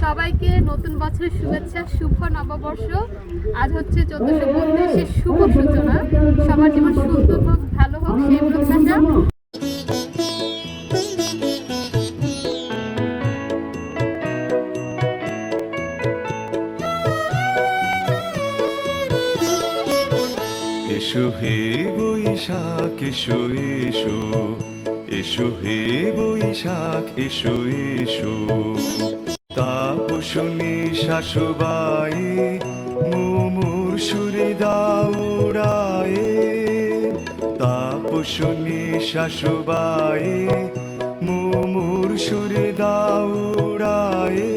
সবাইকে নতুন বছরের শুভেচ্ছা, শুভ নববর্ষ। আজ হচ্ছে 1432-এর শুভ সূচনা। সবার জীবন সুন্দর হোক, ভালো হোক সেই প্রত্যাশা। এসো হে বৈশাখ এসো এসো, এসো হে বৈশাখ এসো এসো। তাপসনী শাশুবায়ে মুমুর সুরে দাউড়ায়ে, তাপসনী শাশুবায়ে মুমুর সুরে দাউড়ায়ে।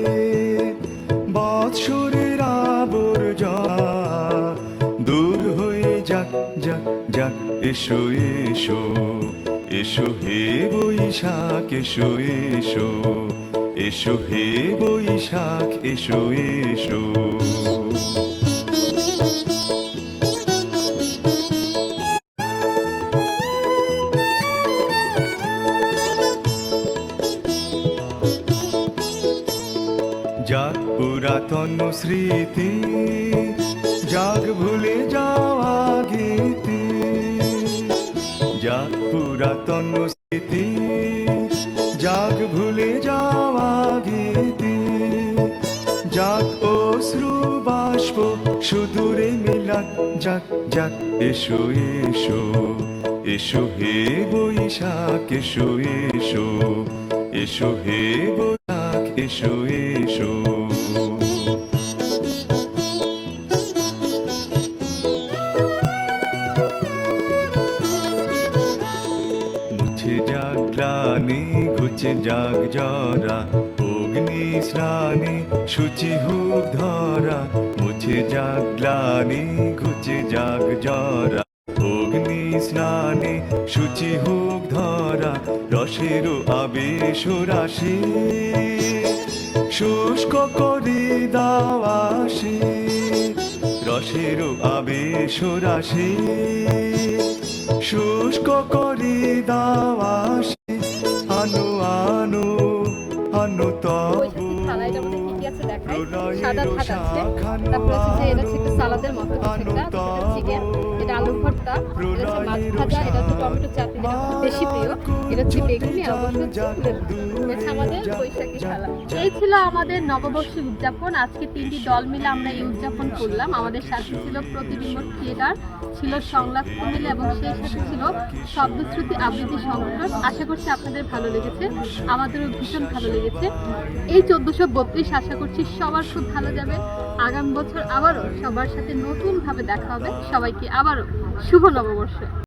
বৎসরের আবর্জনা দূর হয়ে যাক যাক যাক, এসো এসো, এসো হে বৈশাখ এসো এসো, এসো হে বৈশাখ এসো এসো। যাক পুরাতন স্মৃতি, যাক ভুলে যাওয়া গীতি, যাক পুরাতন স্মৃতি, যাক ভুলে যাওয়া গীতি। যাক অশ্রু বাষ্প সুদূরে মিলাক যাক যাক, এসো এসো, এসো হে বৈশাখ এসো এসো, এসো হে বৈশাখ এসো এসো। মুছে যাক গ্লানি ঘুচে যাক জরা, অগ্নি স্নানে সূচি হোক ধরা। মুছে যাক গ্লানি ঘুচে যাক জরা, অগ্নি স্নানে সূচি হোক ধরা। রসের আবেশ রাশি শুষ্ক করি দাওয়াসি, রসের আবেশ রাশি শুষ্ক করি দাওয়াসি। আনো আনো আনো তবু সাদা ভাত আছে, তারপরে হচ্ছে যে এটা হচ্ছে একটা সালাদের মতো কিছু একটা, চিকেন, এটা আলু ভর্তা, এটা হচ্ছে মাছ ভাজা, এটা হচ্ছে টমেটো চাটনি, যেটা আমার বেশি প্রিয়, এটা হচ্ছে বেগুনি, আর অবশ্য হচ্ছে আমাদের বৈশাখী খেলা। এই ছিল আমাদের নববর্ষের উদযাপন। আজকে 3টি দল মিলে আমরা এই উদযাপন করলাম। আমাদের সাথে ছিল প্রতিবিম্ব থিয়েটার, ছিল সংলাপ মিলে, এবং সেই সাথে ছিল শব্দশ্রুতি আবৃত্তি সংগঠন। আশা করছি আপনাদের ভালো লেগেছে, আমাদেরও ভীষণ ভালো লেগেছে। এই 1432 আশা করছি সবার খুব ভালো যাবে। আগামী বছর আবারও সবার সাথে নতুনভাবে দেখা হবে। সবাইকে আবারও শুভ নববর্ষ।